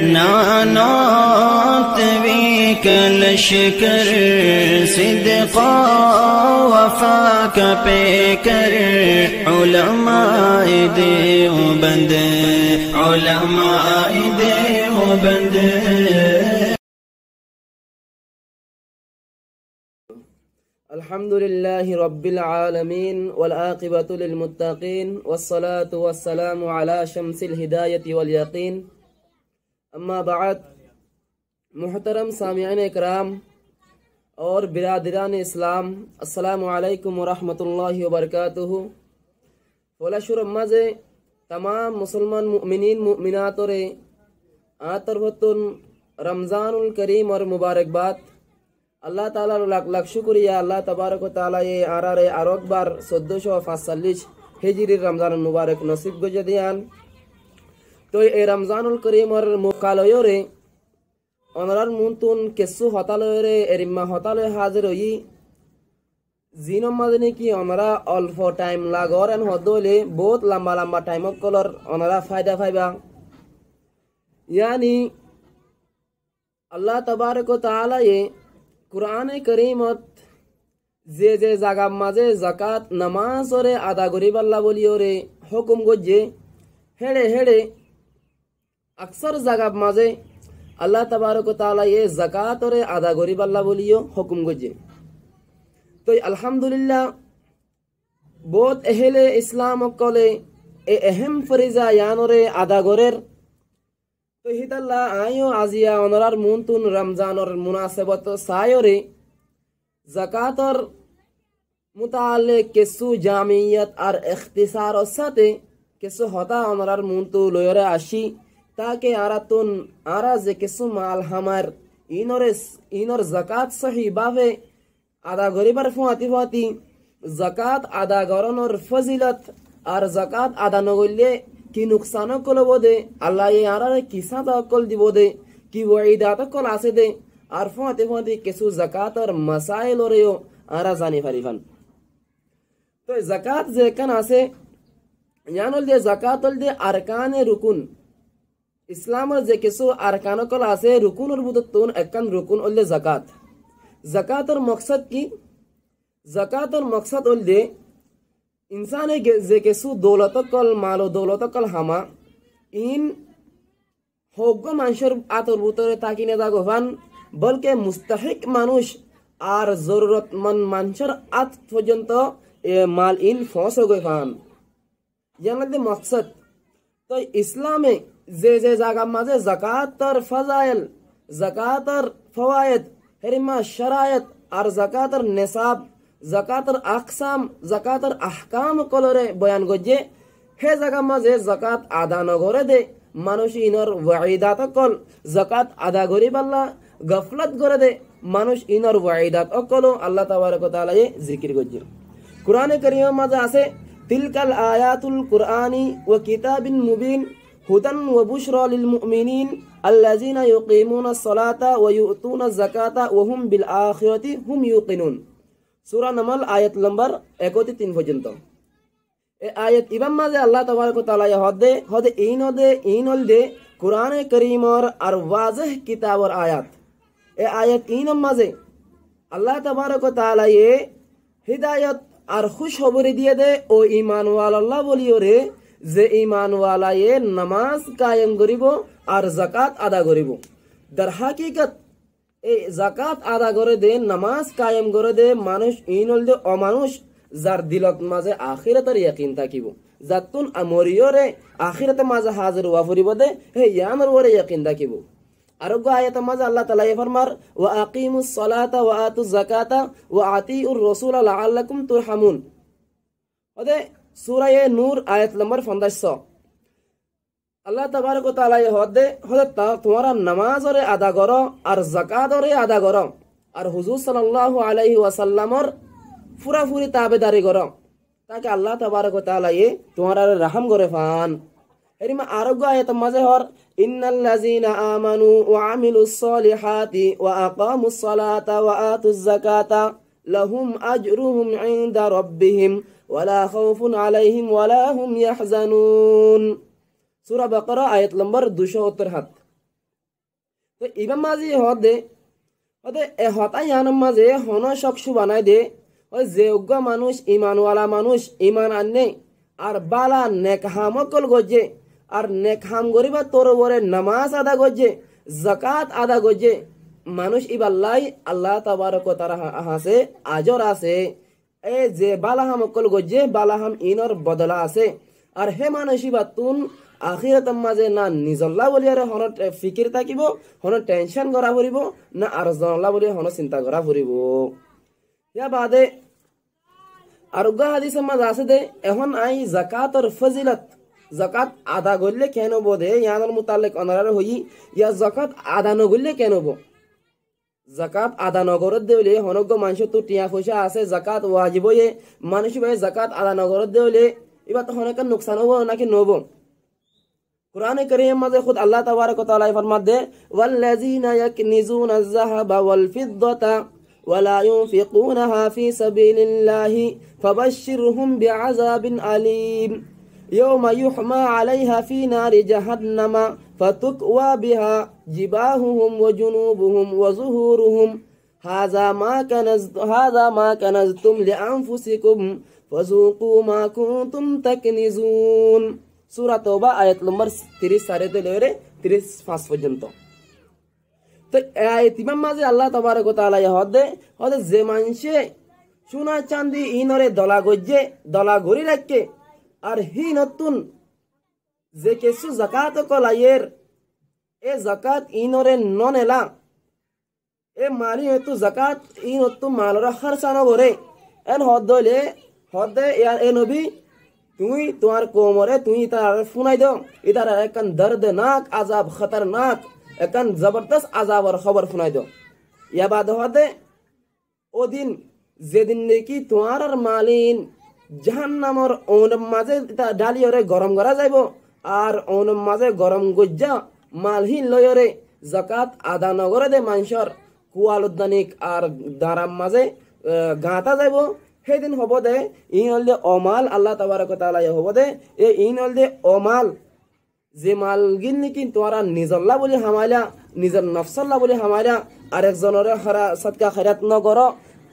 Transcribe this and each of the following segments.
نانات بك لشكر صدقا وفاك بكر علماء دیوبند علماء دیوبند. الحمد لله رب العالمين والعاقبة للمتقين والصلاة والسلام على شمس الهداية واليقين. अम्मा बाद मुहतरम सामियान इकराम और बिरादरान इस्लाम अस्सलामु अलैकुम वरहमतुल्लाहि वबरकातुहु. फलाशुर माजे तमाम मुसलमान मुमिनीन मुमिनात रे आतरवतुन रमज़ानुल करीम और मुबारकबाद. अल्लाह ताला लाख लाख शुक्रिया. अल्लाह तबारक व ताला ये आरारे आरोग बार 1445 हिजरी रमज़ान मुबारक नसीब गुजदियान. तो ये रमज़ानुल करीम और मुकालयोरे अनरार मुंतुन केसु हतालयोरे एरिम्मा हतालय हाजिर होई जीनो मदने की अनरा अल्फो टाइम लागोरन हदोले बहुत लंबा लंबा टाइम कलर अनरा फायदा फायबा. यानी अल्लाह तबारक व ताला ये कुरान करीमत जे जे जागा माजे ज़कात नमाज ओरे आदा गरीब अल्लाह बोलियोरे हुकुम गोजे हेड़े हेड़े अक्सर जगह माजे अल्लाह तबारक व ताला ये ज़कात और आदा गरीब अल्लाह बोलियो हुक्म गोजे. तो अल्हम्दुलिल्लाह बहुत अहले इस्लाम कोले ए अहम फरीजा यानोरे आदा गोरेर तो हितल्ला आयो आजिया ओनरार मुंतुन रमजान और मुनासबत सायोरे ज़कात और मुताल्लिक केसु जामियत और इख्तिसार साथे केसु होता ओनरार मुंतु लोयरे आशी ताकि आरातुन आरा जे केसु माल हमार इनोर ज़कात सही बावे आदा गरीबर फुआती फुआती ज़कात आदा गरन और फजिलत और ज़कात आदा नगोल्ले की नुकसान को बोदे अल्लाह ये आरा किसा तकल दिबो दे कि वईदात कल आसे दे और फुआती फुआती केसु ज़कात और मसाइल और यो आरा जानी फरीफन. तो ज़कात जे कन आसे यानोल दे ज़कात दे अरकान रुकुन इस्लाम जे केसु अरकान कल आसे रुकुन और बुततुन एकन रुकुन ओल्ले ज़कात. ज़कात और मकसद की ज़कात और मकसद ओल्ले इंसान जे केसु दौलत कल मालो दौलत कल हामा इन होग्गो मानशर आतर बुतरे ताकि ने दागो फान बल्कि मुस्तहिक मानुष और जरूरतमंद मानशर आत पर्यंत माल इन फंस हो गए फान यानी मकसद. तो इस्लामे जे जे जागा माजे ज़कात और फजाइल ज़कात और फवायद हरिमा शरायत और ज़कात और निसाब ज़कात और अक़साम ज़कात और अहकाम कोलोरे बयान गोजे हे जागा माजे ज़कात आदा नगोरे दे मानुष इनर वईदात कल ज़कात आदा गरी बल्ला गफलत करे दे मानुष इनर वईदात अकलो अल्लाह तबारक व तआला ये जिक्र गोजे. कुरान करीम माजे आसे तिलकल आयातुल कुरानी व किताबिन मुबीन हुदन व बुशरा लिल मुमिनीन अल्लज़ीना युक़ीमूना अस्सलाता व युअतूना ज़काता व हुम बिल आखिरति हुम युक़िनून. सूरा नमल आयत नंबर 31 पर्यন্ত. ए आयत इबाम माजे अल्लाह तबारक व तआला हदे इनोल दे कुरान करीम और वाज़ह किताब और आयत ए आयत इनम माजे अल्लाह तबारक व तआला ये हिदायत और खुश खबरी दिए दे ओ ईमान वाला अल्लाह बोलियो रे जे ईमान वाला ये नमाज कायम करिबो और ज़कात अदा करिबो. दर हकीकत ए ज़कात अदा करे दे नमाज कायम करे दे मानुष इनल दे अमानुष जार दिलत माजे आखिरतर यकीन ताकिबो जातुन अमरियो रे आखिरत माजे हाजिर हुआ फरिबो दे हे यामर वरे यकीन ताकिबो. आरोग्य आयत माजे अल्लाह ताला ये फरमार व अकीमुस सलाता व आतुज ज़काता व अतीउर रसूल लअल्लकुम तुरहमून. ओदे सूरा ये नूर आयत नंबर 1500 अल्लाह तबारक व तआला ये हदे तुम्हारा नमाज और अदा करो और ज़कात और अदा करो और हुजूर सल्लल्लाहु अलैहि वसल्लम और पूरा पूरी ताबेदारी करो ताकि अल्लाह तबारक व तआला ये तुम्हारा रहम करे फान. एरिमा आरोग्य आयत मजे और इन्नल लज़ीना आमनू व अमिलुस सालिहाति व अक़ामुस सलाता व आतुज ज़काता लहुम अज्रुहुम इंदा रब्बिहिम वला खौफुन अलैहिम वला हुम यहज़नून. सूरा बकरा आयत नंबर 273. তো ইমাম মাঝি হদে হদে এ হতাই আনম মাঝে হন শখসু বানাই দে ওই যে উগ্র মানুষ ইমানওয়ালা মানুষ ইমান আনে আর বালা নেক হামকল গজে আর নেক হাম গরিবা তোর বরে নামাজ আদা গজে জাকাত আদা গজে মানুষ ইবাল্লাই আল্লাহ তাবারক তাআলা হাসে আজর আছে এ যে বালাহাম অকল গজে বালাহাম ইনর বদলা আছে আর হে মানুষ ইবাতুন আখিরাত মাঝে না নিজল্লা বলি আর হন ফিকির থাকিব হন টেনশন করা ফুরিব না আর জনল্লা বলি হন চিন্তা করা ফুরিব ইয়া বাদে আরোগ্য হাদিসের মাঝে আছে দে এখন আই জাকাতর ফজিলত জাকাত আদা করলে কেন বোধে ইয়ানোর মুতাল্লিক অনারার হই ইয়া জাকাত আদা নগরলে কেন বো জাকাত আদা নগরত দেউলে হনজ্ঞ মানুষ তো টিয়া পয়সা আছে জাকাত ওয়াজিব হয়ে মানুষ ভাই জাকাত আদা নগরত দেউলে এবার তো অনেক নুকসান হবো নাকি নব কুরআনে কারীম মাঝে খুদ আল্লাহ তাবারক ওয়া তাআলা ফরমাতে ওয়াল্লাযীনা ইয়াকনিজুনা আয-যাহাবা ওয়াল ফিদ্দাতা ওয়ালা ইউনফিকুনাহা ফি সাবিলিল্লাহি ফাবাশশিরহুম বিআযাবিন আলীম ইয়াওমা ইউহমা আলাইহা ফি নারি জাহান্নামা ফাতুকওয়া বিহা জিবাহুহুম ওয়া জুনুবুহুম ওয়া যুহুরুহুম হাযা মা কানাজতুম লিআনফুসিকুম ফাযুকু মা কুনতুম তাকনিজুন সূরা তওবা আয়াত নম্বর 30 সারে তে লরে 35 পর্যন্ত তো আয়াত ইমাম মাঝে আল্লাহ তাবারক ওয়া তাআলা হদে যে মানুষে সোনা চাঁদি ইনরে দলা গজ্জে দলা ঘুরি রাখে আর হি নতুন যে কিছু জাকাত কলাইয়ের এ জাকাত ইনরে ননেলা এ মালি হেতু জাকাত ইন নতুন মালরা খরচানো করে এন হদলে হদে এ নবী তুই তোমার কোমরে তুই তার ফুনাই দাও ইতার একন দর্দনাক আযাব খতরনাক একন জবরদস্ত আযাবর খবর ফুনাই দাও ইয়া বাদ হদে ওদিন যেদিন নাকি তোমার আর মালিন জাহান্নামর ওনম মাঝে ডালিয়রে গরম করা যাইব আর ওনম মাঝে গরম গজ্জা মালহীন লয়রে জাকাত আদা নগরে দে মানুষের কুয়ালুদ্দানিক আর দারাম মাঝে গাঁতা যাইব সেদিন হব দে ইন হল দে অমাল আল্লাহ তাবারক ওয়া তাআলা হব দে এ ইন হল দে অমাল যে মালগিন নাকি তোরা নিজল্লা বলি হামাইলা নিজের নফসল্লা বলি হামাইলা আরেকজনের সদকা খয়রাত নগর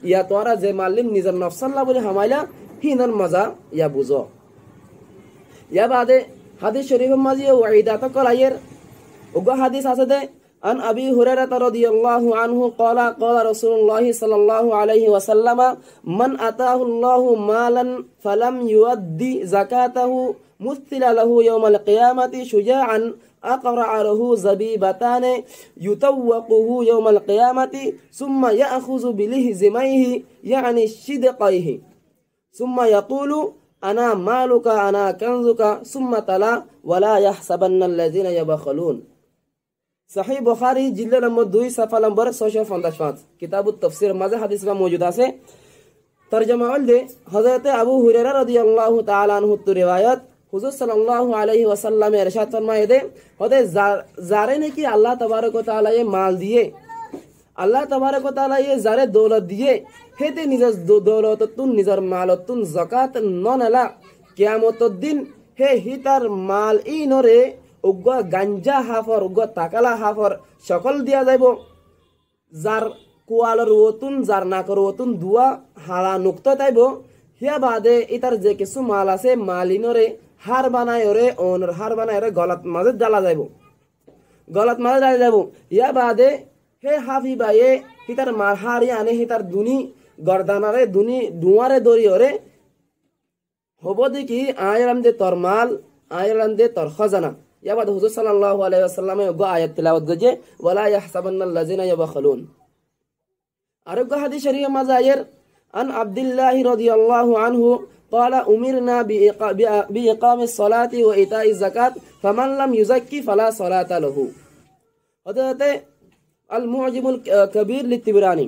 ইয়া তোরা যে মালিম নিজের নফসল্লা বলি হামাইলা হিনর মজা ইয়া বুঝো ইয়া বাদে হাদিস শরীফের মাঝে ওয়াইদাত কলাইয়ের ওগো হাদিস আছে দে عن أبي هريرة رضي الله عنه قال قال رسول الله صلى الله عليه وسلم من أتاه الله مالا فلم يؤدي زكاته مثل له يوم القيامة شجاعا أقرع له زبيبتان يتوقه يوم القيامة ثم يأخذ بلهزميه يعني شدقيه ثم يقول أنا مالك أنا كنزك ثم تلا ولا يحسبن الذين يبخلون صحیح بخاری جلد نمبر 2 صفحہ نمبر 655 کتاب التفسیر مزه حدیث کا موجود ہے ترجمہ ول دے حضرت ابو ہریرہ رضی اللہ تعالی عنہ تو روایت حضور صلی اللہ علیہ وسلم ارشاد فرمائے دے ہوتے زارے نے کہ اللہ تبارک و تعالی یہ مال دیے اللہ تبارک و تعالی یہ زارے دولت دیے হেতে নিজের দৌলততুন নিজের মালতুন যাকাত ননালা কিয়ামতের দিন হে হিতার মাল ইনরে উগ্র গাঞ্জা হাফর উগ্র তাকালা হাফর সকল দিয়া যাইব যার কুয়ালর ওতুন যার নাকর ওতুন দুয়া হালা নুক্ত তাইব হিয়া বাদে ইতার যে কিছু মাল আছে মালিনরে হার বানায় ওরে ওনর হার বানায় ওরে গলত মাঝে জ্বালা যাইব গলত মাঝে জ্বালা যাইব ইয়া বাদে হে হাফি বাইয়ে হিতার মাল হারি আনে হিতার দুনি গরদানারে দুনি দুয়ারে দরি ওরে হব দেখি আয়রাম দে তোর মাল আয়রাম দে তোর খজানা ইয়া বাদ হুজুর সাল্লাল্লাহু আলাইহি ওয়াসাল্লামে গো আয়াত তিলাওয়াত গজে ওয়ালা ইয়াহসাবান্নাল্লাযিনা ইয়াবখালুন আরেক হাদিস শরীফ মাজায়ের আন আব্দুল্লাহ রাদিয়াল্লাহু আনহু قال أمرنا بإقام الصلاة وإيتاء الزكاة فمن لم يزكي فلا صلاة له حضرت المعجم الكبير للطبراني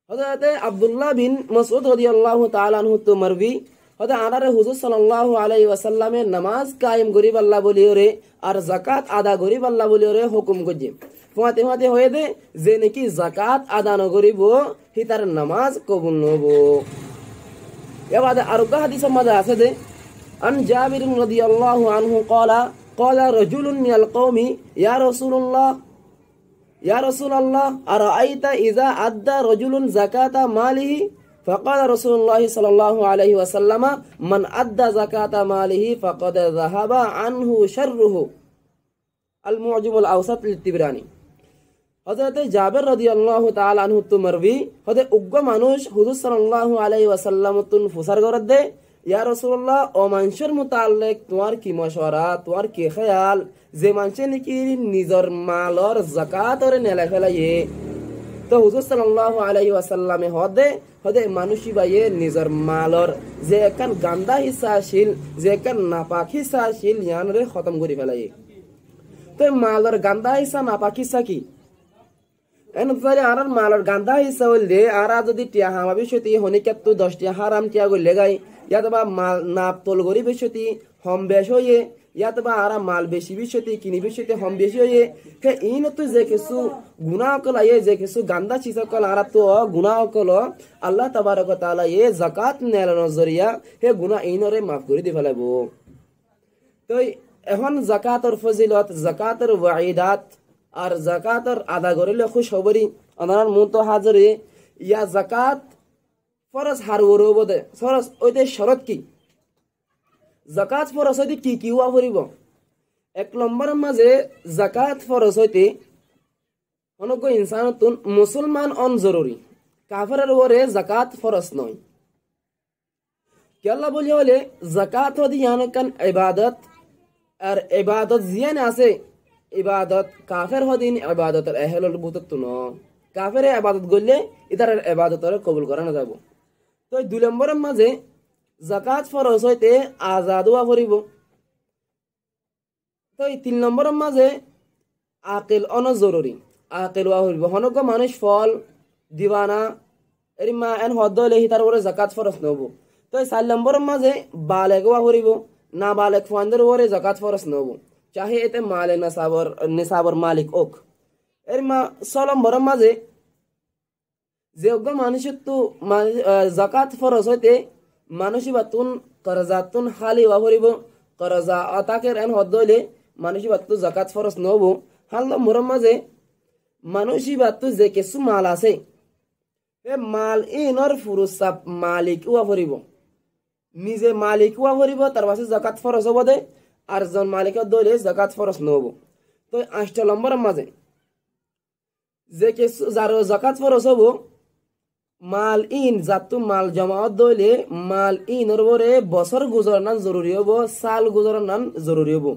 حضرت عبدالله بن مسعود রাদিয়াল্লাহু তাআলা আনহু তো মারবি হদা আনারে হুজুর সাল্লাল্লাহু আলাইহি ওয়াসাল্লামে নামাজ কায়েম গরিব আল্লাহ বলিওরে আর যাকাত আদা গরিব আল্লাহ বলিওরে হুকুম গজে ফাতে ফাতে হয়ে দে যে নাকি যাকাত আদা ন গরিব হিতার নামাজ কবুল নবো এবারে আরোগ্য হাদিসের মধ্যে আছে দে আন জাবির রাদিয়াল্লাহু আনহু قال قال رجل من القوم يا رسول الله ইয়া রাসূলুল্লাহ আরাআইতা ইযা আদ্দা রাজুলুন যাকাতা মালিহি فقال رسول الله صلى الله عليه وسلم من أدى زكاة ماله فقد ذهب عنه شره المعجم الأوسط للطبراني হযরত জাবের রাদিয়াল্লাহু তাআলা আনহু তো মারবি হদে উগ্র মানুষ হুজুর সাল্লাল্লাহু আলাইহি ওয়াসাল্লাম তুন ফুসার গরদ দে ইয়া রাসূলুল্লাহ ও মানুষের মুতাল্লিক তোমার কি মশওয়ারা তোমার কি খেয়াল যে মানুষে নাকি নিজের মালর যাকাত ওরে নেলা ফেলায়ে তো হুজুর সাল্লাল্লাহু আলাইহি ওয়াসাল্লামে হদে মানুষই বাইয়ে নিজের মালর যে একখান গান্দা হিসা আসিল যে একখান নাপাক হিসা আসিল ইয়ানরে খতম করে ফেলায়ে তো মালর গান্দা হিসা নাপাক হিসা কি এনতারে আর মালর গান্দা হিসা হইলে আর যদি টিয়া হামা বিশতি হনিকাত 10 টিয়া হারাম টিয়া গলে গাই ইয়াতবা মাল নাপ তোল গরি বিশতি হম বেশ হয়ে ইয়াতবা আর মাল বেশি বিশতি কিনি বিশতি হম বেশি হয়ে কে ইন তো যে কিছু গুনাহ কল আয়ে যে কিছু গান্দা চিজ কল আর তো গুনাহ কল আল্লাহ তাবারক ওয়া তাআলা এ যাকাত নেলানোর জরিয়া হে গুনাহ ইনরে মাফ করে দি ফেলাবো তো এখন যাকাতের ফজিলত যাকাতের ওয়াইদাত আর যাকাতের আদা করিলে খুশ হবরি আনার মন তো হাজরে ইয়া যাকাত ফরজ হার ওরবদে ফরজ ওইতে শরত কি যাকাত ফরজ হইতে কি কি হওয়া পড়িব এক নম্বরের মাঝে যাকাত ফরজ হইতে অনগ্য ইনসানতুন মুসলমান অন জরুরি কাফেরের ওরে যাকাত ফরজ নয় কি আল্লাহ বলি হলে যাকাত হদি ইয়ানকান ইবাদত আর ইবাদত জিয়ান আছে ইবাদত কাফের হদিন ইবাদতের এহলুল বুতত ন কাফের ইবাদত গলে ইতারের ইবাদতরে কবুল করা না যাব তো দুই নম্বরের মাঝে যাকাত ফরজ হইতে আজাদ হওয়া পড়িব তো তিন নম্বরের মাঝে আকিল অন জরুরি আকিল হওয়া পড়িব হনক মানুষ ফল দিওয়ানা এরি মা এন হদ হইলে তার উপরে যাকাত ফরজ নব তো চার নম্বরের মাঝে বালেগ হওয়া পড়িব না বালেগ ফান্দের উপরে যাকাত ফরজ নব চাহে এতে মালে নিসাবর মালিক ওক এর মা 6 নম্বরের মাঝে যে মানুষের তো যাকাত ফরজ হইতে মানুষই বাতুন করজাতুন হালি ওয়াহরিব করজা আতাকের এন হদ হইলে মানুষই বাতু যাকাত ফরজ নব হাল নম্বরের মাঝে মানুষই বাতু যে কিছু মাল আছে এ মাল ইনর ফুরুসাব মালিক ওয়াহরিব নিজে মালিক ওয়াহরিব তার পাশে যাকাত ফরজ হব দে আর জন মালিকের দলে যাকাত ফরজ নব তো 8 নম্বরের মাঝে যে কিছু যার যাকাত ফরজ হব মাল ইন জাতু মাল জমাত দইলে মাল ইনর বরে বছর গুজরান জরুরি হব সাল গুজরান জরুরি হব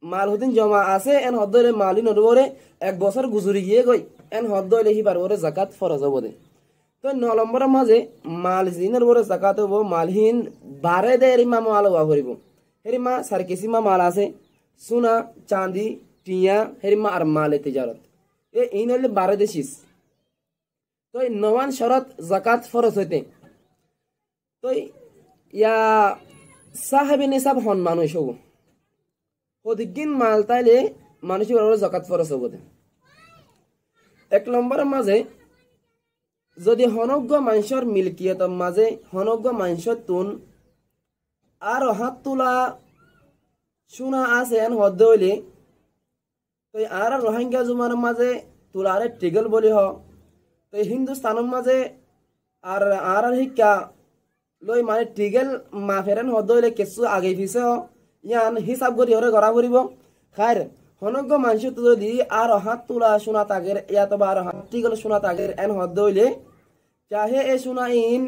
মাল হদিন জমা আছে এন হদ দইলে মাল ইনর বরে এক বছর গুজরি গিয়ে গই এন হদ দইলে হিবার বরে যাকাত ফরজ হব দে তো 9 নম্বরের মাঝে মাল জিনর বরে যাকাত হব মালহীন বারে দে এরি মা মাল ওয়া করিব হেরিমা সারকেসিমা মাল আছে সোনা চাঁদি টিয়া হেরিমা আর মালে তিজারত এ ইনলে বারে দেশিস তো নওয়ান শরত যাকাত ফরজ হইতে তো ইয়া সাহেব নিসাব হন মানুষ হব হদিগিন মাল তাইলে মানুষের যাকাত ফরজ হব 1 নম্বরের মাঝে যদি হনজ্ঞ মানুষের মিলকিয়তের মাঝে হনজ্ঞ মানুষের তুন আর হাত তোলা সোনা আছে এন হদ হইলে তো আর রোহিঙ্গা জুমার মাঝে তোলারে টিগল বলি হ তো হিন্দুস্তানের মাঝে আর আর শিক্ষা লই মানে টিগেল মাফেরেন হদ হইলে কিছু আগে পিছে ইয়ান হিসাব করি হরে গড়া করিব খাইর হনজ্ঞ মানুষ যদি আর হাত তোলা সোনা তাগের ইয়াত বা আর হাত টিগল সোনা তাগের এন হদ হইলে চাহে এ সোনা ইন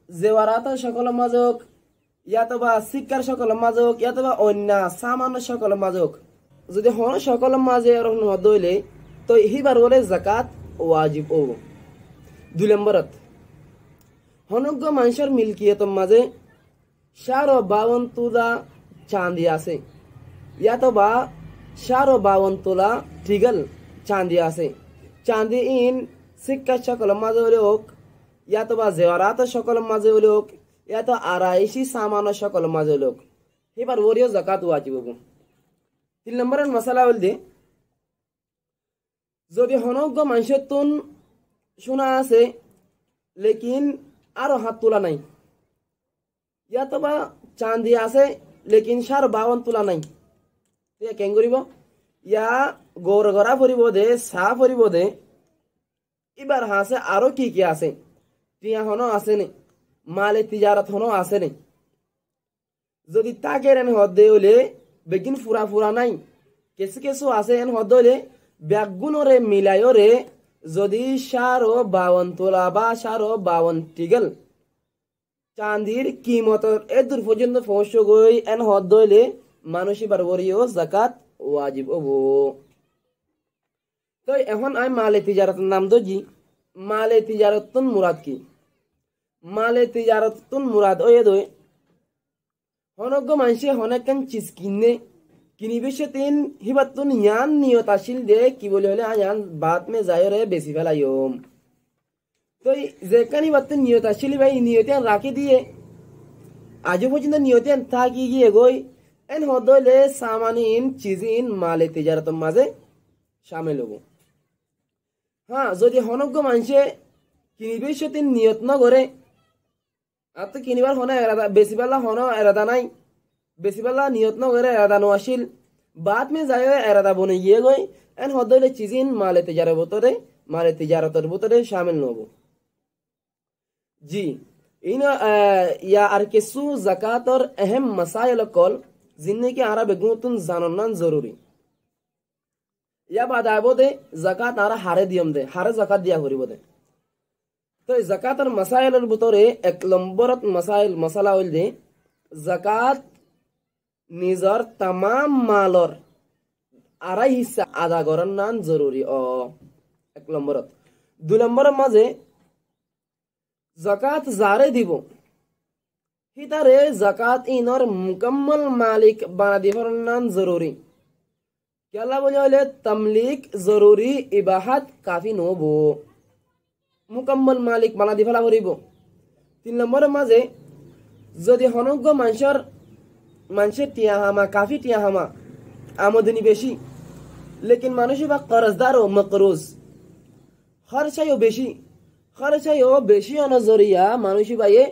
জেওয়ারাত সকল মাজক ইয়াতবা শিক্ষার সকল মাজক ইয়াতবা অন্য সামান্য সকল মাজক যদি হন সকল মাঝে হদ হইলে তো হিবার বলে যাকাত ওয়াজিব ও 2 নম্বরত হনজ্ঞ মানুষের মিলকিয়তের মাঝে 52 তোলা চাঁদি আছে ইয়াতবা 52 তোলা টিগল চাঁদি আছে চাঁদি ইন শিক্ষা সকল মাঝে হলে হোক ইয়াতবা জেওয়ারাত সকল মাঝে হলে হোক ইয়াতো আড়াইশি সামান্য সকল মাঝে হলে হোক এবার ওরিও যাকাত ওয়াজিব হবো 3 নম্বরের মশলা হল দে যদি হনজ্ঞ মানুষের তুন সোনা আছে লেকিন আরো হাত তোলা নাই ইয়াতবা চাঁদি আছে লেকিন 52 তোলা নাই কেন করিব ইয়া গৌর গড়া ফুরিব দে চাহ ফুরিব দে এবার হাসে আরো কি কি আছে টিয়া হনো আছে নি মালে তিজারত হনো আছে নি যদি তাকে এন হদে হলে বেগিন ফুরা ফুরা নাই কিছু কিছু আছে এন হদ হলে ব্যাগুনরে মিলায়রে যদি 52 তোলা বা 52 টিগল চাঁদির কিমতর এদুর পর্যন্ত পৌঁছ গই এন হদ হলে মানুষ এবার বরিও জাকাত ওয়াজিব হবো তো এখন আমি মালে তিজারতের নাম দজি মালে তিজারতুন মুরাদ কি মালে তিজারতুন মুরাদ ওয়ে দই হনজ্ঞ মানুষে হনেকান চিজ কিনিবে সে তিন হিবাতুন ইয়ান নিয়ত আসিল দে কি বলে হলে আয়ান বাত মে যায় রে বেশি ফেলাইম তো যেখান হিবাতুন নিয়ত আসিল ভাই নিয়তান রাখি দিয়ে আজও পর্যন্ত নিয়তান থাকি গিয়ে গই এন হদলে সামানিন চিজিন মালে তিজারতের মাঝে শামিল হবো হ্যাঁ যদি হনজ্ঞ মানুষে কিনিবে সে তিন নিয়ত ন করে আর তো কিনিবার হনে এরাদা বেশি বেলা হন এরাদা নাই বেশি বেলা নিয়ত ন করে এরাদা নো আসিল বাদ মে যায় এরাদা বনে গিয়ে গই এন হদলে চিজিন মালে তিজারতের ভিতরে শামিল নব জি ইন ইয়া আর কিছু জাকাতর अहम मसाइल कल जिन्ने की आरा बेगुतुन जानन जरूरी या बाद आबो दे জাকাত आरा हारे दियम दे हारे জাকাত দিয়া করিব দে তো জাকাতের মাসাইলের ভিতরে এক নম্বরত মশালা হইল যে জাকাত নিজর तमाम মালর আড়াই হিস্সা আদা করার নান জরুরি এক নম্বরত দুই নম্বরের মাঝে জাকাত যারে দিব হিতারে জাকাত ইনর মুকম্মল মালিক বানা দিবার নান জরুরি কেলা বলে হলে তামলিক জরুরি ইবাহাত কাফি নবো মুকম্মল মালিক বানা দি ফেলা করিব তিন নম্বরের মাঝে যদি হনজ্ঞ মানুষের টিয়া হামা কাফি টিয়া হামা আমদানি বেশি লেকিন মানুষ বা করজদার ও মকরুজ খরচাইও বেশি অনজরিয়া মানুষ বাইয়ে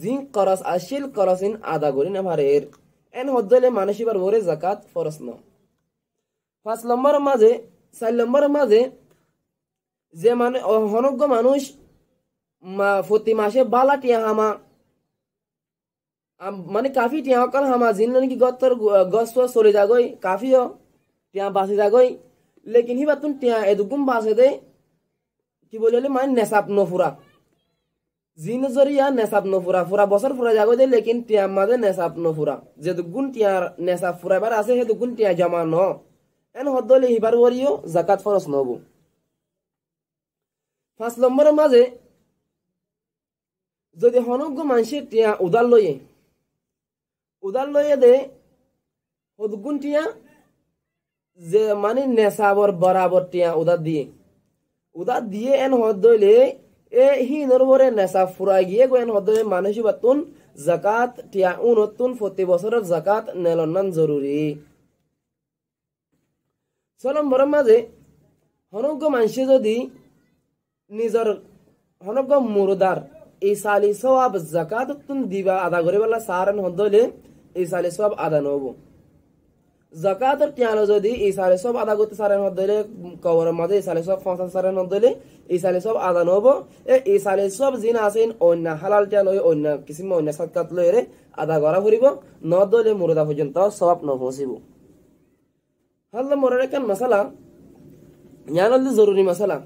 জিন করস আসিল করসিন আদা করি না ভারের এন হদ্দলে মানুষ বার ভরে জাকাত ফরস ন 5 নম্বরের মাঝে 4 নম্বরের মাঝে যে মানে হনজ্ঞ মানুষ প্রতি মাসে বালা টিয়া হামা মানে কাফি টিয়া অকল হামা জিন কি গতর গছ চলে যাগই কাফিও টিয়া বাঁচি যাগই লেকিন হি বাতুন টিয়া এদুকুম বাঁচে দে কি বলে মানে নেশাব নফুরা জিন জরিয়া নেশাব নফুরা ফুরা বছর ফুরা যাগই দে লেকিন টিয়া মাঝে নেশাব নফুরা যে দুগুণ টিয়ার নেশাব ফুরাবার আছে হে দুগুণ টিয়া জমা ন এন হদ্দলে হিবার ওরিও জাকাত ফরজ নবু 5 নম্বরের মাঝে যদি হনজ্ঞ মানুষের টিয়া উদার লয়ে দে হদগুণ টিয়া যে মানে নেশাবর বরাবর টিয়া উদার দিয়ে এন হদ্দলে এ হি নরবরে নেশা ফুরাই গিয়ে গো এন হদ্দলে মানুষই বাতুন জাকাত টিয়া উনতুন প্রতি বছরের জাকাত নেলন জরুরি 6 নম্বরের মাঝে হনজ্ঞ মানুষে যদি নিজর হনজ্ঞ মুরদার এই সালি সওয়াব জাকাত তুন দিবা আদা করে বলা সারান হদলে এই সালি সওয়াব আদা নব জাকাতের টিয়ানো যদি এই সালি সওয়াব আদা করতে সারান হদলে কবরের মাঝে এই সালি সওয়াব ফাঁসা সারান হদলে এই সালি সওয়াব আদা নব এই সালি সওয়াব জিন আছেন অন্য হালাল টিয়া লয় অন্য কিসিম অন্য সাকাত লয়রে আদা করা করিব নদলে মুরদা পর্যন্ত সওয়াব ন পৌঁছিব হাল্লা মরার কান মশালা জানাল জরুরি মশালা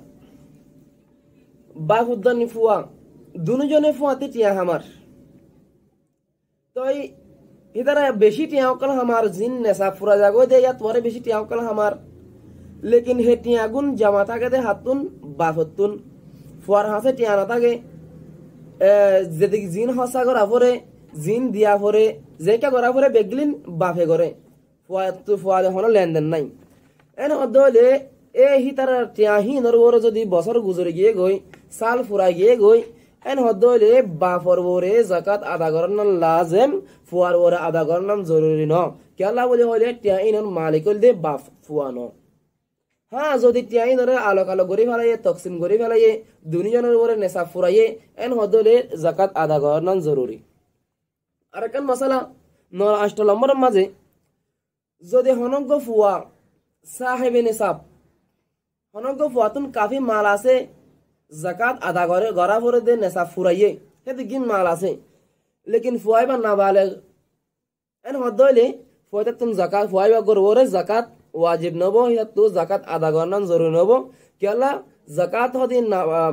বা হুদ্দানি ফুয়া দুজনে ফুয়াতে টিয়া হামার তো ইদারা বেশি টিয়া অকল হামার জিন নেশা ফুরা যাগো দে ইয়া তোরে বেশি টিয়া অকল হামার লেকিন হে টিয়া গুন জামা থাকে দে হাতুন বাফতুন ফুয়ার হাসে টিয়া না থাকে যেদিক জিন হসা করা পরে জিন দিয়া পরে যেকা করা পরে বেগলিন বাফে করে ফুয়া হন লেনদেন নাই এন হদলে এ হি তার টিয়া হি নরবর যদি বছর গুজরে গিয়ে গই সাল ফুরা গিয়ে গই এন হদলে বাফর ওরে জাকাত আদা করার লাজেম ফুয়ার ওরে আদা করার জরুরি ন কেলা বলে হলে টিয়া ইনর মালিকল দে বাফ ফুয়া ন হ্যাঁ যদি টিয়া ইনরে আলোক আলো গরি ফেলাইয়ে তকসিম গরি ফেলাইয়ে দুনিজনের ওরে নেশা ফুরাইয়ে এন হদলে জাকাত আদা করার জরুরি আর কেন মশালা 9 নম্বরের মাঝে যদি হনজ্ঞ ফুয়া সাহেবে নিসাব হনক ফুয়াতুন কাফি মাল আছে জাকাত আদা করে গড়া পরে দে নেশাব ফুরাইয়ে হেতে গিন মাল আছে লেকিন ফুয়াইবা না বালে এন হদইলে ফুয়াতে তুম জাকাত ফুয়াইবা গরবরে জাকাত ওয়াজিব নব হিয়া তো জাকাত আদা গরনান জরুরি নব কেলা জাকাত হদি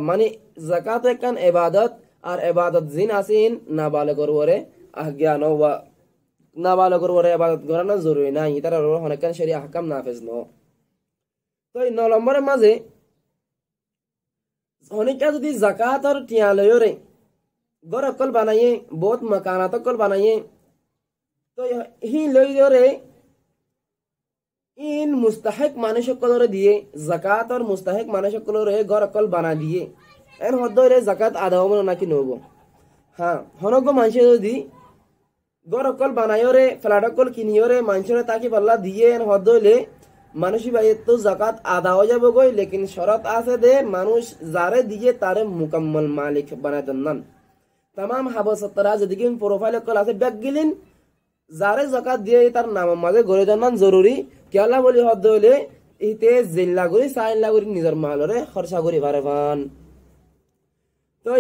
মানে জাকাত একখান ইবাদত আর ইবাদত জিন আসিন না বালে গরবরে আজ্ঞা নবা না বালে গরবরে ইবাদত গরনান জরুরি নাই ইতার অনেকখান শরীআ আহকাম নাফিজ ন তো এই 9 নম্বরের মাঝে অনেকটা যদি জাকাত আর টিয়া লয়রে গড় অকল বানাইয়ে বহুত মকানাত অকল বানাইয়ে তো হি লয়রে ইন মুস্তাহিক মানুষ সকলরে দিয়ে জাকাত আর মুস্তাহিক মানুষ সকলরে গড় অকল বানা দিয়ে এর হদরে জাকাত আদা হবো নাকি নব হ্যাঁ হনগ মানুষ যদি গড় অকল বানাইরে ফ্ল্যাট অকল কিনিয়রে মানুষরে তাকে পাল্লা দিয়ে এর হদলে মানুষ বাইরে তো জাকাত আদা হয়ে যাবো গই লেকিন শরত আছে দে মানুষ যারে দিয়ে তারে মুকাম্মল মালিক বানাই দেন তাম হাবসতরা যেদিকে প্রোফাইল কল আছে ব্যাগ গিলিন যারে জাকাত দিয়ে তার নাম মাঝে গড়ে দেন জরুরি কেলা বলি হদ হইলে ইতে জিল্লা করি সাইল্লা করি নিজের মালরে খরচা করি ভারে পান তো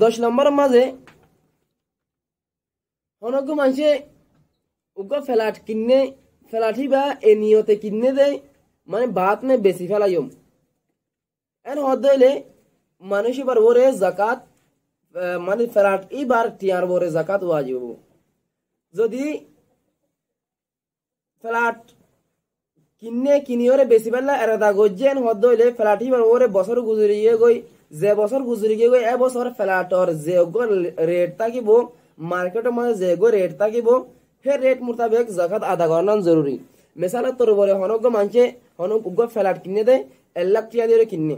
10 নম্বর মাঝে অনেক মানুষে উগ্র ফ্ল্যাট কিনে ফ্ল্যাটি বা এ নিয়তে কিনে দেয় মানে বাত মে বেশি ফেলাইম এন হদ হইলে মানুষ এবার ওরে জাকাত মানে ফ্ল্যাট এবার টিয়ার ওরে জাকাত ওয়াজিব যদি ফ্ল্যাট কিনিওরে বেশি বেলা এরাদা গজ্জেন হদ হইলে ফ্ল্যাট এবার ওরে বছর গুজরিয়ে গই যে বছর গুজরিয়ে গই এ বছর ফ্ল্যাটর যে রেট থাকিব মার্কেটের মধ্যে যে রেট থাকিব হে রেট মোতাবেক জাকাত আদা করান জরুরি মেসালা তোর বলে হনক মানছে হনক উগ্র ফ্ল্যাট কিনে দেয় 1 লাখ টিয়া দিয়ে কিনে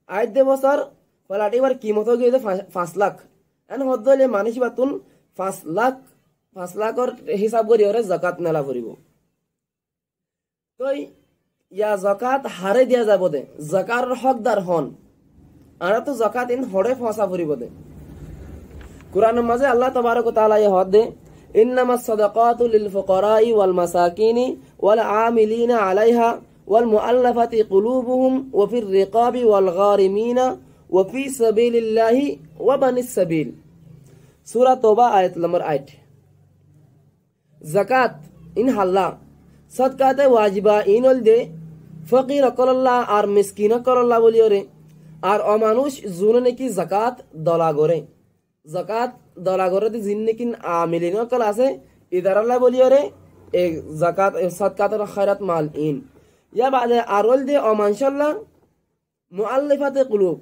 আজ দে বছর ফ্ল্যাট এবার কিমত গিয়ে 5 লাখ এন হদ হইলে মানুষ বাতুন 5 লাখর হিসাব করি ওরে জাকাত নেলা ফুরিব তো ইয়া জাকাত হারে দিয়া যাব দে জাকার হকদার হন আর তো জাকাত ইন হড়ে ফসা ফুরিব দে কুরআনের মাঝে আল্লাহ তাবারক ওয়া তাআলা ইয়া হদ দে ইন্নামাস সাদাকাতু লিল ফুকারাই ওয়াল মাসাকিনি ওয়াল আমিলিনা আলাইহা ওয়াল মুআল্লাফাতি কুলুবুহুম ওয়া ফির রিকাবি ওয়াল গারিমিনা ওয়া ফি সাবিলিল্লাহি ওয়া বানিস সাবিল সূরা তওবা আয়াত নম্বর 8 জাকাত ইন হাল্লা সদকাতে ওয়াজিবা ইনল দে ফকির কল্লাহ আর মিসকিন কল্লাহ বলিওরে আর অমানুষ জুনে নাকি জাকাত দলা গরে জাকাত দলা গরে জিন নাকি আমিলিন কল আছে ইদারাল্লাহ বলিওরে এ জাকাত সদকাতের খায়রাত মাল ইন ইয়া বাদে আরল দে অমানশাল্লাহ মুআল্লিফাতে কুলুব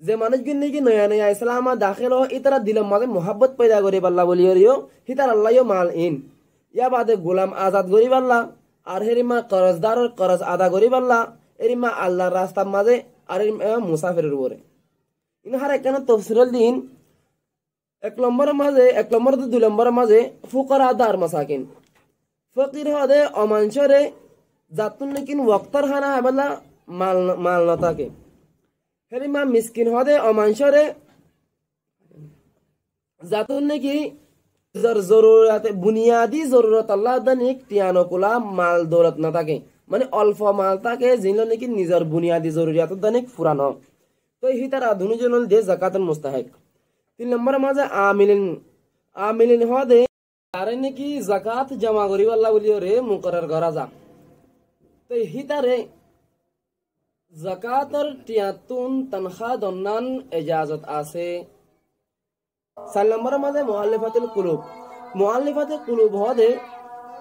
যে মানুষ গুন নাকি নয়া নয়া ইসলামা দাখিল হয় ইতারা দিলের মাঝে মোহাব্বত পয়দা করে পাল্লা বলিওরিও হিতার আল্লাহ মাল ইন ইয়া বাদে গোলাম আজাদ করি পাল্লা আর হেরিমা করজদার করজ আদা করি পাল্লা এরিমা আল্লাহর রাস্তার মাঝে আর মুসাফিরের উপরে ইন হার এখানে তফসিরল দিন 1 নম্বরের মাঝে 1 নম্বর 2 নম্বরের মাঝে ফুকরা দার মাসাকিন ফকির হদে অমানসরে জাতুন নাকিন ওয়াক্তার হানা হাবলা মাল না থাকে হেরিমা মিসকিন হদে অমানসরে জাতুন নাকি জরুরত বুনিয়াদি জরুরত আল্লাহ দানিক টিয়ানো কোলা মাল দৌলত না থাকে মানে অল্প মাল থাকে যেগুলো নাকি নিজের বুনিয়াদি জরুরিয়াত দানিক ফুরানো তো হিতার আধুনিক জনল দে জাকাতুল মুস্তাহিক 3 নম্বরের মাঝে আমিলিন হদে তারে নাকি জাকাত জমা করিব আল্লাহ বলিও রে মুকরর করা যা তো হিতারে জাকাতর টিয়াতুন তনখা দন্নান ইজাজত আছে 4 নম্বরের মাঝে মুআল্লিফাতুল কুলুব মুআল্লিফাতুল কুলুব হদে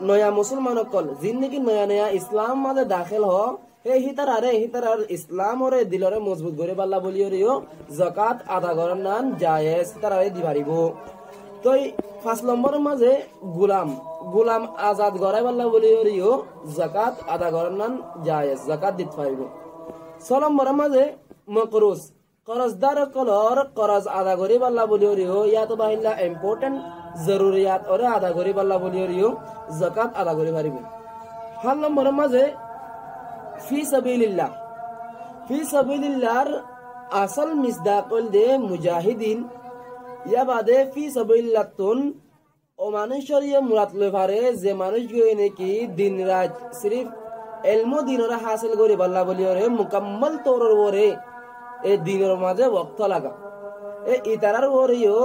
নয়া মুসলমান কল জিন নাকি নয়া নয়া ইসলাম মাঝে দাখিল হ হে হিতার ইসলাম ওরে দিলরে মজবুত করে বাল্লা বলিও রিও জাকাত আদা করার নান জায়েজ তারারে দি পারিব তো 5 নম্বরের মাঝে গোলাম আজাদ গরাই বাল্লা বলিও রিও জাকাত আদা করার নান জায়েজ জাকাত দিতে পারিব 6 নম্বরের মাঝে মকরুজ করজদার কলর করজ আদা করি বাল্লা বলিও রিও ইয়া তো বাহিল্লা ইম্পর্টেন্ট জরুরিয়াত ওরে আদা করি বাল্লা বলিও রিও জাকাত আদা করি পারিব 7 নম্বরের মাঝে ফি সাবিলিল্লাহর আসল মিসদাকল দে মুজাহিদিন ইয়া বাদে ফি সাবিলিল্লাহ তুন ও মানুষের ইয়ে মুরাদ লই পারে যে মানুষ গই নাকি দিন রাত সিরিফ এলমো দিনরে হাসিল করি বল্লা বলি ওরে মুকাম্মল তোরর ওরে এই দিনের মাঝে ওয়াক্ত লাগা এ ইতারার ওরেও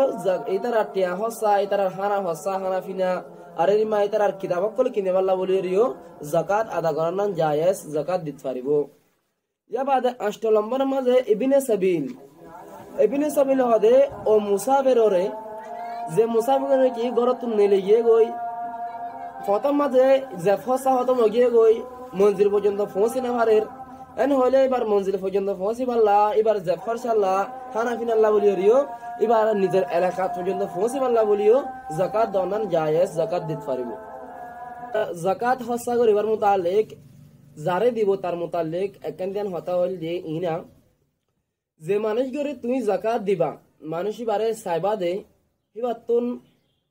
ইতারার টিয়া হসা ইতারার হানা হসা হানা ফিনা আর এর মা ইতারার কিতাব কল কিনে বল্লা বলি ওরেও যাকাত আদা করার জায়েজ যাকাত দিতে পারিব ইয়া বাদে 8 নম্বর মাঝে ইবনে সাবিল হদে ও মুসাফির ওরে যে মুসাফির কি গরত নেলে গিয়ে গই প্রথম মাঝে যে ফসা হতম গিয়ে গই মঞ্জিল পর্যন্ত পৌঁছে না পারের এন হলে এবার মঞ্জিল পর্যন্ত পৌঁছে পারলা এবার যে ফরসাল্লা খানা ফিনাল্লা বলিও রিও এবার নিজের এলাকা পর্যন্ত পৌঁছে পারলা বলিও যাকাত দনান জায়েজ যাকাত দিতে পারিব যাকাত হসা করিবার মুতালিক যারে দিব তার মুতালিক একখান দিন হতা হল যে ইনা যে মানুষ গরে তুমি যাকাত দিবা মানুষই বারে সাইবা দে এবার তুন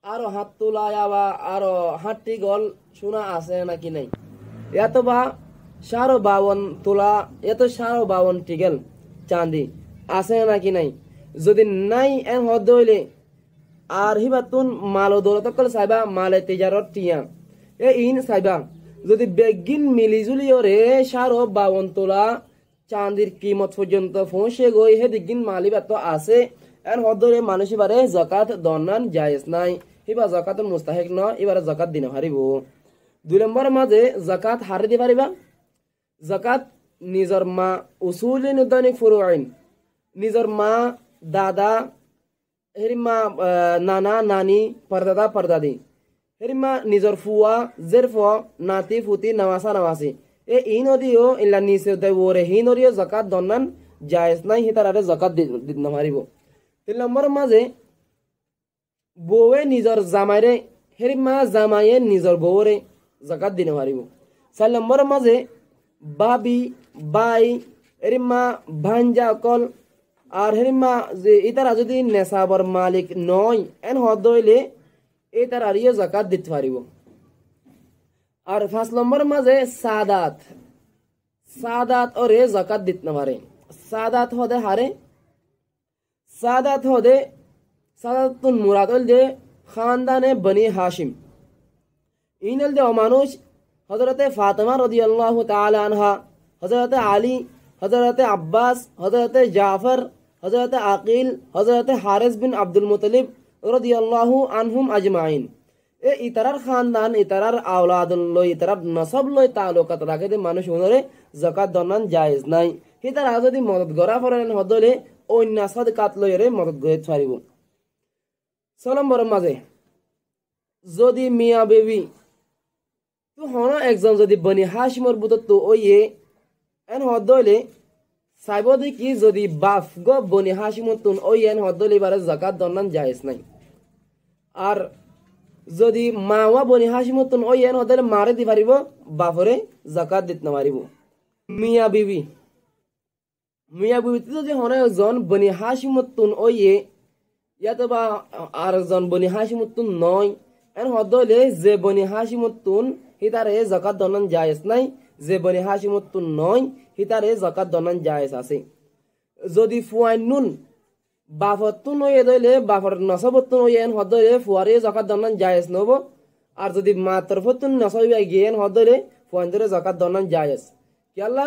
আরো হাত তোলা বা আরো হাতটি গল শোনা আছে নাকি নাই এত বা 52 তোলা এত 52 টিগেল চাঁদি আছে নাকি নাই যদি নাই এন হদ হইলে আর হিবাতুন মালো দৌলত কল সাইবা মালে তিজারত টিয়া এ ইন সাইবা যদি বেগিন মিলিজুলি ওরে 52 তোলা চাঁদির কিমত পর্যন্ত পৌঁছে গই হে দিগিন মালিবা তো আছে এন হদ হইলে মানুষই বারে যাকাত দনান জায়েজ নাই হিবা যাকাত মুস্তাহিক ন এবারে যাকাত দিনে পারিব 2 নম্বর মাঝে যাকাত হারে দি পারিবা যাকাত নিজর মা উসুলি নুদানিক ফুরুইন নিজর মা দাদা হেরিমা নানা নানি পরদাদা পরদাদি হেরিমা নিজর ফুয়া জেরফো নাতি ফুতি নওয়াসা নওয়াসি এ ইনদিও ইল্লা নিসে দে ওরে হিনরিও যাকাত দনান জায়েজ নাই হিতারে যাকাত দিন মারিব 3 নম্বর মাঝে বউয়ে নিজর জামাইরে হেরিমা জামাইয়ে নিজর বউরে যাকাত দিনে মারিব 4 নম্বর মাঝে বাবি বাই হেরিমা ভাঞ্জা কল আর হেরিমা যে ইতারা যদি নেশাবর মালিক নয় এন হদ হইলে ইতার ইয়ে যাকাত দিতে পারিব আর 5 নম্বর মাঝে সাদাত ওরে যাকাত দিতে না পারে সাদাত হদে হারে সাদাত তুন মুরাদ হল যে খানদানে বনি হাশিম ইনল দে মানুষ হযরতে ফাতেমা রাদিয়াল্লাহু তাআলা আনহা হযরতে আলী হযরতে আব্বাস হযরতে জাফর হযরতে আকিল হযরতে হারিস বিন আব্দুল মুত্তালিব রাদিয়াল্লাহু আনহুম আজমাইন এ ইতারার খানদান ইতারার আওলাদ লই ইতারার নসব লই তালুকাত রাখে দে মানুষ ওনরে যাকাত দনান জায়েজ নাই হিতারা যদি মদদ গরা ফরেন হদলে অন্য সাদকাত লইরে মদদ গরে ছাড়িব 6 নম্বর মাঝে যদি মিয়া বেবি তো হন একজন যদি বনি হাশিমর বুতত তো ওয়ে এন হদলে সাইব দেখি যদি বাফ গো বনি হাশিমর তুন ওই এন হদলে বারে যাকাত দনান জায়েজ নাই আর যদি মাওয়া বনি হাশিমর তুন ওই এন হদলে মারে দি পারিব বাফরে যাকাত দিত না পারিব মিয়া বিবি যদি হন একজন বনি হাশিমর তুন ওয়ে ইয়াতো বা আর একজন বনি হাশিমর তুন নয় এন হদলে যে বনি হাশিমর তুন হিতারে যাকাত দনান জায়েজ নাই যে বনি হাশিমর তুন নয় হিতারে যাকাত দনান জায়েজ আছে যদি ফুয়াইন নুন বাফতুন ওয়ে দইলে বাফর নসবতুন ওয়ে এন হদলে ফুয়ারে যাকাত দনান জায়েজ নব আর যদি মাতরফতুন নসবিয়া গিয়েন হদলে ফুয়াইনরে যাকাত দনান জায়েজ কিয়াল্লা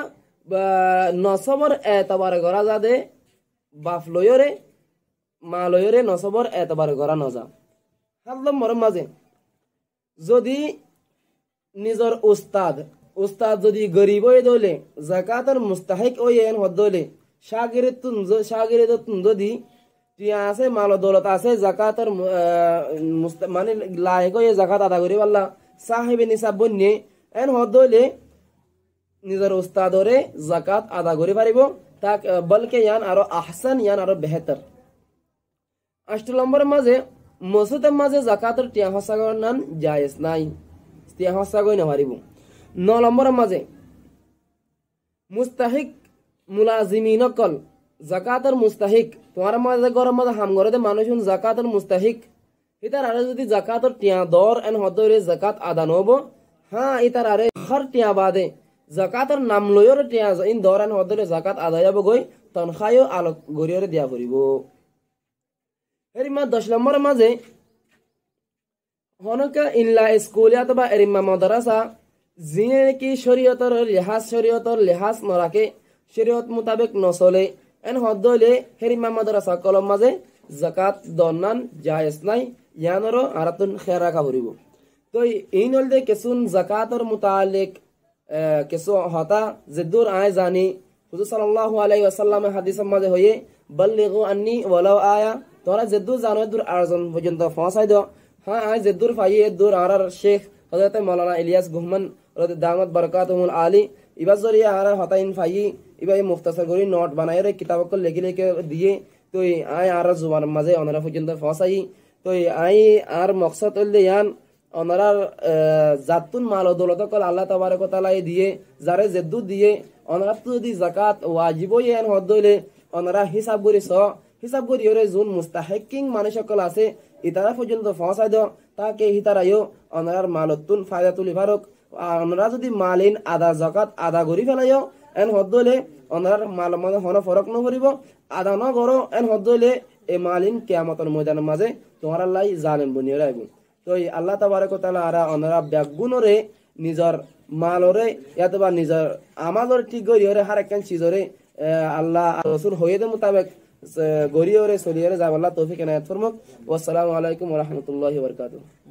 নসবর এতবার গরা যাদে বাফ লয়রে মা লয়রে নসবর এতবার গরা নজা 7 নম্বর মাঝে যদি নিজর উস্তাদ যদি গরিব হয়ে দলে যাকাতের মুস্তাহিক হয়ে এন হদলে শাগিরিতুন যদি টিয়া আছে মাল দৌলত আছে যাকাতের মানে লায়ক হয়ে যাকাত আদা করি পারলা সাহেবে নিসাব বন্যে এন হদলে নিজের উস্তাদরে যাকাত আদা করি পারিব তাক বলকে ইয়ান আরো আহসান ইয়ান আরো বেহতর 8 নম্বর মাঝে মসজিদের মাঝে যাকাতের টিয়া হসাগর নান জায়েজ নাই টিয়া হসাগই না পারিব 9 নম্বর মাঝে মুস্তাহিক মুলাজিমিন কল যাকাতের মুস্তাহিক তোমার মাঝে গরম মাঝে হাম করে দে মানুষ যাকাতের মুস্তাহিক ইতার আরে যদি যাকাতের টিয়া দর এন হদরে যাকাত আদা নব হ্যাঁ ইতার আরে হর টিয়া বাদে যাকাতের নাম লয়র টিয়া ইন দর এন হদরে যাকাত আদা যাব গই তনখায়ও আলোক গরিয়রে দিয়া করিব এরিমা 10 নম্বর মাঝে হনকা ইনলা স্কুল অথবা এরিমা মাদ্রাসা যিয়ে কি শরীয়তর লিহাজ নরাকে শরীয়ত মোতাবেক নচলে এন হদ্দলে হেরি মামাদরাসা কলম মাঝে জাকাত দন্নান জায়েজ নাই ইয়ানরো আরাতুন খেরা কাবরিব তো এই নলদে কেসুন জাকাতর মুতালিক কেসু হতা জিদ্দুর আয় জানি হুজুর সাল্লাল্লাহু আলাইহি ওয়াসাল্লাম হাদিসের মাঝে হয়ে বাল্লিগু আন্নি ওয়ালাউ আয়া তোরা জিদ্দুর জানো দূর আরজন পর্যন্ত পৌঁছাই দাও হ্যাঁ আয় জিদ্দুর ফাইয়ে দূর আরার শেখ হযরত মাওলানা ইলিয়াস গুহমান রাদিয়াল্লাহু দামাত বারাকাতুহুল আলী ইবা জরিয়া আরা হতাইন ফাইয়ে ইবা মুখতাসার করি নোট বানায় রে কিতাবক লেখি লেখে দিয়ে তো আয় আর জুবান মাঝে ওনারা পর্যন্ত পৌঁছাই তো আই আর মকসদ হইলে ইয়ান ওনারার জাতুন মাল ও দৌলত কল আল্লাহ তাবারক ওয়া তাআলা দিয়ে যারে জেদ্দু দিয়ে ওনারা তো যদি যাকাত ওয়াজিব ইয়ান হদইলে ওনারা হিসাব করি ওরে জুন মুস্তাহিকিং মানুষ সকল আছে ইতারা পর্যন্ত পৌঁছাই দাও তাকে হিতারাইও ওনারার মালতুন ফায়দা তুলি ফারক ওনারা যদি মালিন আদা যাকাত আদা করি ফেলাইও এন হদইলে ওনারার মাল মানে হন ফরক নকরিব আদা ন করো এন হদইলে এ মালিন কিয়ামতের ময়দানের মাঝে তোমার আল্লাহ জালেম বনিয়ে রাখবে তো আল্লাহ তাবারক ওয়া তাআলা আরা ওনারা ব্যাগুনরে নিজর মালরে ইয়াতবা নিজর আমালর ঠিক গরিয়রে হার একখান চিজরে আল্লাহ রাসূল হইতে মোতাবেক গরিয়রে সলিয়রে যাব আল্লাহ তৌফিক এনায়েত ফরমাক ওয়া আসসালামু আলাইকুম ওয়া রাহমাতুল্লাহি ওয়া বারাকাতুহু।